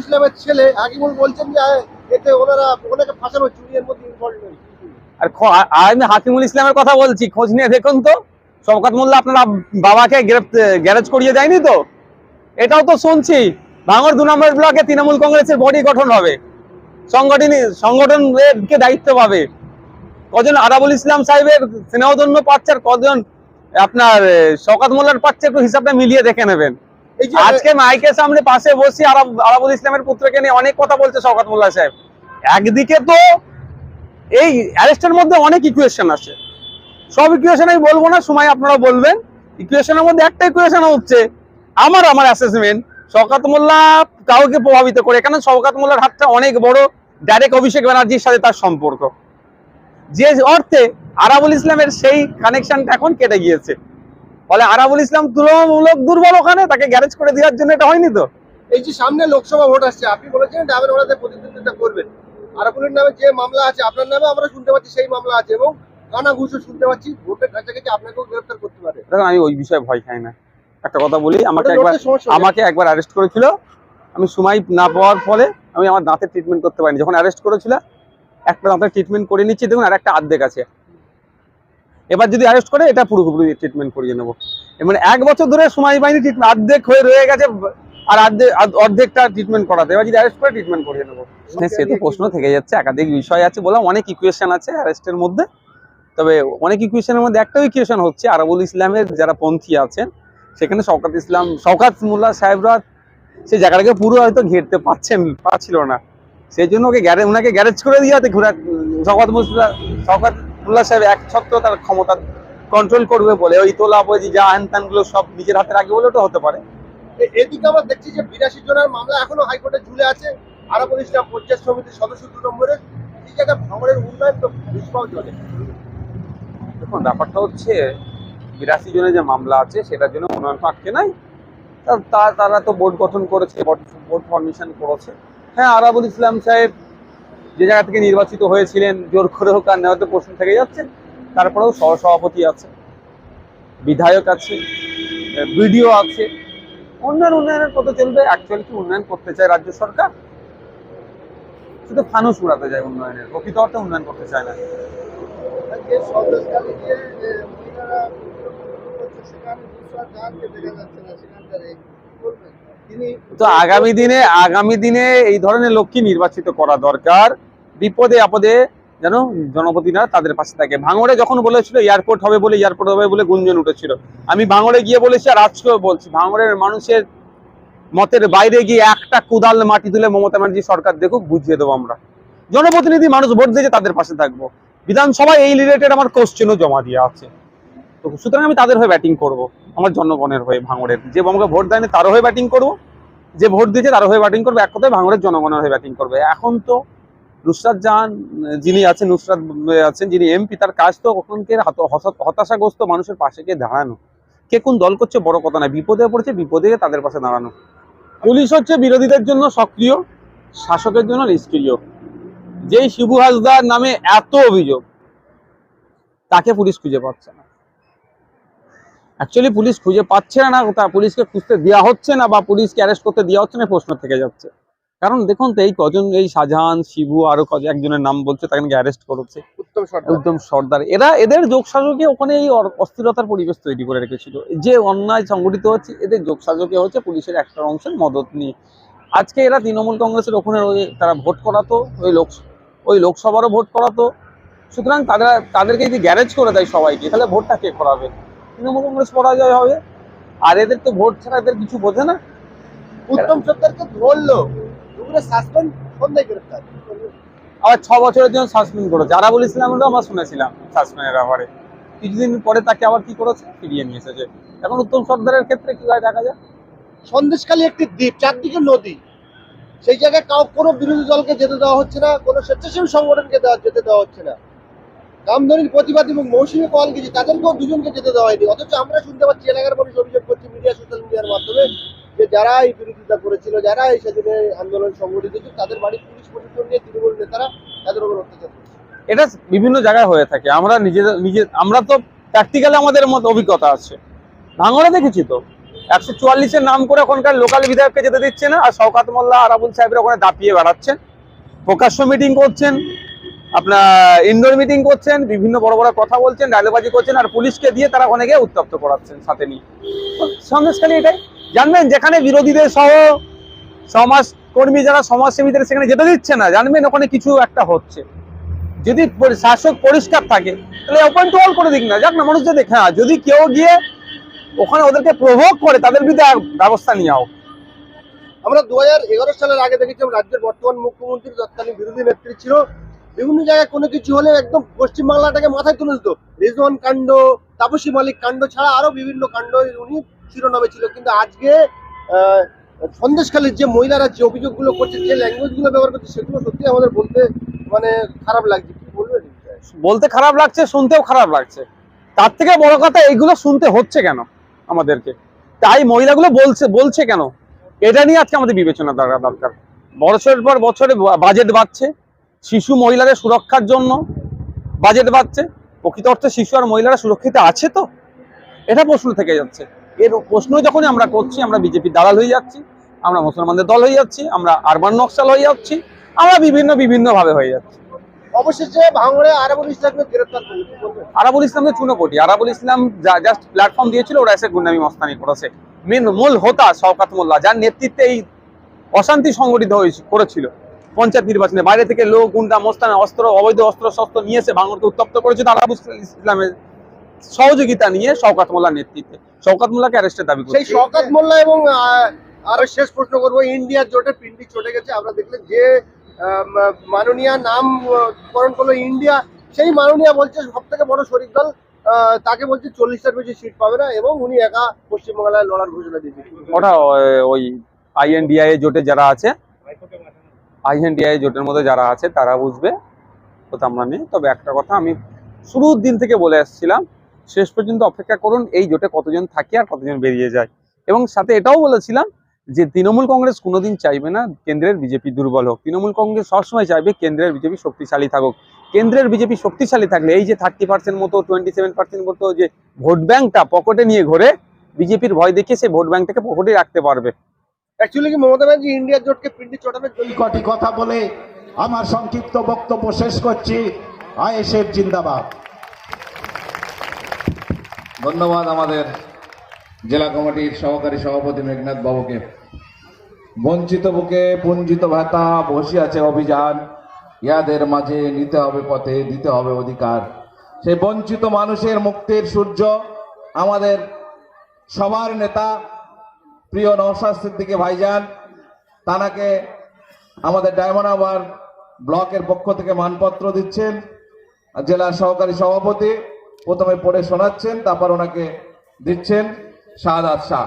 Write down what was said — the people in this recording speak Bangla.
ইসলামের ছেলে হাকিমুল বলছেন যে এতে ওনারা ওনাকে ফাঁসানো চুরির মধ্যে ইনভলভ। আর আমি হাকিমুল ইসলামের কথা বলছি, খোঁজ নিয়ে দেখুন তো শওকত মোল্লা আপনারা বাবাকে গ্যারেজ করিয়ে দেয়নি তো? এটাও তো শুনছি ভাঙড় 2 নম্বর ব্লকে তৃণমূল কংগ্রেসের বডি গঠন হবে, সংগঠনকে দায়িত্ব পাবে। কজন আরাবুল ইসলাম সাহেবের স্নেহধন্য পাচ্ছে আর কজন আপনার শওকত মোল্লার পাচ্ছে, একটু হিসাবটা মিলিয়ে দেখে নেবেন। আজকে মাইকের সামনে পাশে বসে আরাবুল ইসলামের পুত্রকে নিয়ে অনেক কথা বলছে শওকত মোল্লা সাহেব। একদিকে তো এই অ্যারেস্টের মধ্যে অনেক ইকুয়েশন আছে, সব ইকুয়েশন আমি বলবো না, সময় আপনারা বলবেন। ইকুয়েশনের মধ্যে একটা ইকুয়েশন হচ্ছে আমার অ্যাসেসমেন্ট শওকত মোল্লা কাউকে প্রভাবিত করে, এখানে শওকত মোল্লার হাতটা অনেক বড়, ডাইরেক্ট অভিষেক ব্যানার্জির সাথে তার সম্পর্ক, যে অর্থে আরাবুল ইসলামের সেই কানেকশনটা এখন কেটে গিয়েছে। ফলে আরাবুল ইসলাম তুলনামূলক দুর্বল ওখানে, তাকে গ্যারেজ করে দেওয়ার জন্য এটা হয়নি তো। এই যে সামনে লোকসভা ভোট আসছে, আপনি বলেছেন ডাবের ওনাদের প্রতিদ্বন্দ্বিতা করবেন, আরাবুলের নামে যে মামলা আছে আপনার নামে আমরা শুনতে পাচ্ছি সেই মামলা আছে, এবং কানা ঘুষও শুনতে পাচ্ছি, ভোটের কাছাকাছি আপনাকেও গ্রেফতার করতে পারে। দেখুন আমি ওই বিষয়ে ভয় খাই না, একটা কথা বলি, আমাকে একবার অ্যারেস্ট করেছিল, আমি সময় না পাওয়ার ফলে আমি আমার দাঁতের ট্রিটমেন্ট করতে পারিনি। যখন অ্যারেস্ট করেছিল একটা দাঁতের ট্রিটমেন্ট করে নিচ্ছি, দেখুন আর একটা অর্ধেক আছে, এবার যদি অ্যারেস্ট করে এটা পুরোপুরি ট্রিটমেন্ট করিয়ে নেবো। মানে 1 বছর ধরে সময় পাইনি, ট্রিটমেন্ট অর্ধেক হয়ে রয়ে গেছে, আর অর্ধেকটা ট্রিটমেন্ট করাতে, এবার যদি অ্যারেস্ট করে ট্রিটমেন্ট করিয়ে নেবো। সে তো প্রশ্ন থেকে যাচ্ছে, একাধিক বিষয় আছে, বললাম অনেক ইকুয়েশন আছে অ্যারেস্টের মধ্যে। তবে অনেক ইকুয়েশনের মধ্যে একটা ইকুয়েশন হচ্ছে আরাবুল ইসলামের যারা পন্থী আছেন সেখানে শওকত মোল্লা সাহেবরা সেই জায়গাটাকে পুরো হয়তো ঘেরতে পারছিল না, সেই জন্য ওনাকে গ্যারেজ করে দিয়ে শওকত মোল্লা সাহেব এক ছত্র তার ক্ষমতা কন্ট্রোল করবে বলে ওই তোলা বই যা হ্যান গুলো সব নিজের হাতে রাখবে বলে ওটা হতে পারে। এদিকে আমরা দেখছি যে 82 জনের মামলা এখনো হাইকোর্টে ঝুলে আছে, আরাবুল ইসলাম পঞ্চায়েত সমিতির সদস্য 2 নম্বরের, এই জায়গায় ভাঙড়ের উন্নয়ন তো বিস্ফোরণ চলে। দেখুন ব্যাপারটা হচ্ছে 82 জনের যে মামলা আছে সেটার জন্য উন্নয়ন আটকে নাই, তারা তো বোর্ড গঠন করেছে, বোর্ড ফরমেশন করেছে। হ্যাঁ, আরাবুল ইসলাম সাহেব যে জায়গা থেকে নির্বাচিত হয়েছিলেন জোর করে হোক আর নেওয়াতে প্রশ্ন থেকে যাচ্ছে, তারপরেও সহসভাপতি আছে, বিধায়ক আছে, বিডিও আছে, উন্নয়নের পথে চলবে। অ্যাকচুয়ালি কি উন্নয়ন করতে চায় রাজ্য সরকার? শুধু ফানুস উড়াতে যায়, উন্নয়নের প্রকৃত অর্থে উন্নয়ন করতে চায় না। তো আগামী দিনে এই ধরনের লোককে নির্বাচিত করা দরকার, বিপদে আপদে যেন জনপ্রতিনিধিরা তাদের পাশে থাকে। ভাঙড়ে যখন বলেছিল এয়ারপোর্ট হবে বলে গুঞ্জন উঠেছিল, আমি ভাঙড়ে গিয়ে বলেছি আর আজকেও বলছি, ভাঙড়ের মানুষের মতের বাইরে গিয়ে একটা কুদাল মাটি তুলে মমতা ব্যানার্জি সরকার দেখুক, বুঝিয়ে দেবো আমরা। জনপ্রতিনিধি মানুষ ভোট দিয়েছে, তাদের পাশে থাকবো। বিধানসভায় এই রিলেটেড আমার কোশ্চেনও জমা দিয়ে আছে, তো সুতরাং আমি তাদের হয়ে ব্যাটিং করব, আমার জনগণের হয়ে। ভাঙড়ের যে আমাকে ভোট দেয়নি তারও হয়ে ব্যাটিং করব, যে ভোট দিয়েছে তারও হয়ে ব্যাটিং করবো, এক কথায় ভাঙড়ের জনগণের হয়ে ব্যাটিং করবে। এখন তো নুসরাত জাহান যিনি আছেন যিনি এমপি, তার কাজ তো ওখানকার হতাশাগ্রস্ত মানুষের পাশে গিয়ে দাঁড়ানো। কে কোন দল করছে বড় কথা না, বিপদে পড়েছে বিপদে তাদের পাশে দাঁড়ানো। পুলিশ হচ্ছে বিরোধীদের জন্য সক্রিয়, শাসকের জন্য নিষ্ক্রিয়। যেই শিবু হাসদার নামে এত অভিযোগ, তাকে পুলিশ খুঁজে পাচ্ছে না। অ্যাকচুয়ালি পুলিশ খুঁজে পাচ্ছে না, পুলিশকে খুঁজতে দেওয়া হচ্ছে না, বা পুলিশকে অ্যারেস্ট করতে দেওয়া হচ্ছে না, প্রশ্ন থেকে যাচ্ছে। কারণ দেখুন তো এই কজন, এই শাহজাহান, শিবু, আরো একজনের নাম বলছে, তাকে অ্যারেস্ট করেছে, উত্তম সর্দার, এদের যোগসাজকে ওখানে এই অস্থিরতার পরিবেশ তৈরি করে রেখেছিল। যে অন্যায় সংগঠিত হচ্ছে এদের যোগসাজকে হচ্ছে পুলিশের একটা অংশের মদত নিয়ে। আজকে এরা তৃণমূল কংগ্রেসের ওখানে তারা ভোট করাতো, ওই লোকসভারও ভোট করাতো। সুতরাং তাদেরকে যদি গ্যারেজ করে দেয় সবাইকে, তাহলে ভোটটা কে করাবে? তৃণমূল কংগ্রেস পরাজয় হবে। আর এদের তো ভোট ছাড়া এদের কিছু বোঝে না। উত্তম সর্দারকে ধরলো, সাসপেন্ড, সন্ধ্যায় গ্রেফতার, আবার 6 বছরের জন্য সাসপেন্ড করেছে। আরাবুল ইসলামেরও আমরা শুনেছিলাম সাসপেন্ডের ব্যাপারে, কিছুদিন পরে তাকে আবার কি করেছে, ফিরিয়ে নিয়ে এসেছে। এখন উত্তম সর্দারের ক্ষেত্রে কি হয় দেখা যায়। সন্দেশখালী একটি দ্বীপ, চারদিকে নদী, সেই জায়গায় কোনো বিরোধী দলকে যেতে দেওয়া হচ্ছে না, কোনো স্বেচ্ছাসেবী সংগঠনকে যেতে দেওয়া হচ্ছে না। কামধনির প্রতিবাদ এবং মৌসুমী কলগিজি তাদেরকেও 2 জনকে যেতে দেওয়া হয়নি। অথচ আমরা শুনতে পাচ্ছি এলাকার মানুষ অভিযোগ করছে মিডিয়া, সোশ্যাল মিডিয়ার মাধ্যমে, যে যারা এই বিরোধিতা করেছিল, যারা এই সেদিনে আন্দোলন সংগঠিত হয়েছে, তাদের বাড়ি পুলিশ প্রশাসন নিয়ে তৃণমূল নেতারা তাদের উপর অত্যাচার করছে। এটা বিভিন্ন জায়গায় হয়ে থাকে, আমরা তো প্র্যাকটিক্যালি আমাদের মতো অভিজ্ঞতা আছে। ভাঙড়ে দেখেছি তো, 144-এর নাম করে ওখানকার লোকাল বিধায়ককে যেতে দিচ্ছে না, আর শওকত মোল্লা আর আবুল সাহেবের ওখানে দাপিয়ে বেড়াচ্ছেন, প্রকাশ্য মিটিং করছেন, আপনার ইনডোর মিটিং করছেন, বিভিন্ন বড় বড় কথা বলছেন, ডায়লগবাজি করছেন, আর পুলিশকে দিয়ে তারা ওখানে গিয়ে উত্তপ্ত করাচ্ছেন সাথে নিয়ে। সন্দেশখালী এটাই জানবেন, যেখানে বিরোধীদের সহ সমাজকর্মী যারা সমাজসেবীদের সেখানে যেতে দিচ্ছে না, জানবেন ওখানে কিছু একটা হচ্ছে। যদি শাসক পরিষ্কার থাকে তাহলে ওপেন টু অল করে দিক না, যাক না মানুষ যে দেখে। যদি কেউ গিয়ে ওখানে ওদেরকে প্রভোগ করে তাদের বিরুদ্ধে ব্যবস্থা নেওয়া হোক। আমরা 2011 সালের আগে দেখেছিলাম রাজ্যের বর্তমান মুখ্যমন্ত্রী তৎকালীন বিরোধী নেত্রী ছিল, বিভিন্ন জায়গায় কোনো কিছু হলে একদম পশ্চিমবাংলাটাকে মাথায় তুলে দিত। রিজওয়ান কাণ্ড, তাপসী মালিক কাণ্ড ছাড়া আরো বিভিন্ন কাণ্ড উনি শিরোনামে ছিল। কিন্তু আজকে সন্দেশখালীর যে মহিলারা যে অভিযোগগুলো করছে, যে ল্যাঙ্গুয়েজ গুলো ব্যবহার করছে, সেগুলো সত্যি আমাদের বলতে মানে খারাপ লাগছে। কি বলবেন? বলতে খারাপ লাগছে, শুনতেও খারাপ লাগছে। তার থেকে বড় কথা এইগুলো শুনতে হচ্ছে কেন আমাদেরকে, তাই মহিলাগুলো বলছে কেন, এটা নিয়ে আজকে আমাদের বিবেচনা দরকার। বছরের পর বছরে বাজেট বাড়ছে, শিশু মহিলাদের সুরক্ষার জন্য বাজেট বাড়ছে, প্রকৃত অর্থে শিশু আর মহিলারা সুরক্ষিত আছে তো, এটা প্রশ্ন থেকে যাচ্ছে। এর প্রশ্ন যখনই আমরা করছি, আমরা বিজেপির দালাল হয়ে যাচ্ছি, আমরা মুসলমানদের দল হয়ে যাচ্ছি, আমরা আরবান নকশাল হয়ে যাচ্ছি, আমরা বিভিন্ন ভাবে হয়ে যাচ্ছি। অবশেষে ভাঙড়ে আরাবুল ইসলামকে গ্রেফতার করলো। আরাবুল ইসলামের চুনোপটি, আরাবুল ইসলাম জাস্ট প্ল্যাটফর্ম দিয়েছিল, ওরা এসে গুন্ডামি মস্তানি করেছে। মূল হোতা শওকত মোল্লা, যার নেতৃত্বে এই অশান্তি সংগঠিত করেছিল পঞ্চায়েত নির্বাচনে, বাইরে থেকে লোক গুন্ডা মস্তানি অবৈধ অস্ত্র শস্ত্র নিয়ে এসে ভাঙড়কে উত্তপ্ত করেছিল আরাবুল ইসলামের সহযোগিতা নিয়ে শওকত মোল্লার নেতৃত্বে। শওকত মোল্লাকে অ্যারেস্টের দাবি করছে। সেই শওকত মোল্লা এবং আরো শেষ প্রশ্ন করবো, ইন্ডিয়ার জোটে পিন্ডি চটে গেছে। আমরা দেখলেন যে মাননীয় নামকরণ করলো ইন্ডিয়া, সেই মাননীয় বলছে সব থেকে বড় শরিক দল তাকে বলছে 40টার বেশি সিট পাবে না, এবং উনি একা পশ্চিমবাংলায় লড়ার ঘোষণা দিয়েছে। ওটা ওই আইএনডিআই জোটে যারা আছে, আইএনডিআই জোটের মধ্যে যারা আছে তারা বুঝবে, ওটা আমরা নেই। তবে একটা কথা আমি শুরুর দিন থেকে বলে আসছিলাম, শেষ পর্যন্ত অপেক্ষা করুন এই জোটে কতজন থাকে আর কতজন বেরিয়ে যায়। এবং সাথে এটাও বলেছিলাম যে তৃণমূল কংগ্রেস কোনোদিন চাইবে না কেন্দ্রের বিজেপি দুর্বল হোক, তৃণমূল কংগ্রেস সবসময় চাইবে কেন্দ্রের বিজেপি শক্তিশালী থাকুক। কেন্দ্রের বিজেপি শক্তিশালী থাকলে এই যে 30% মতো 27% মতো যে ভোট ব্যাংকটা পকেটে নিয়ে ঘোরে, বিজেপির ভয় দেখিয়ে সে ভোট ব্যাংকটাকে পকেটে রাখতে পারবে। অ্যাকচুয়ালি কি মমতা ব্যানার্জি ইন্ডিয়ার জোটকে পিন্ডি চটানোর জন্য? কটি কথা বলে আমার সংক্ষিপ্ত বক্তব্য শেষ করছি। আইএসএফ জিন্দাবাদ। ধন্যবাদ আমাদের জেলা কমিটির সহকারী সভাপতি মেঘনাথ বাবুকে। বঞ্চিত বুকে বঞ্চিত ভাতা, বসে আছে অভিযান, ইয়াদের মাঝে নিতে হবে পথে, দিতে হবে অধিকার। সেই বঞ্চিত মানুষের মুক্তির সূর্য আমাদের সবার নেতা প্রিয় নওশাদ সিদ্দিকী ভাইজান, তানাকে আমাদের ডায়মন্ড হারবার ব্লকের পক্ষ থেকে মানপত্র দিচ্ছেন জেলা সহকারী সভাপতি। প্রথমে পড়ে শোনাচ্ছেন, তারপর ওনাকে দিচ্ছেন শাহাদাত শাহ।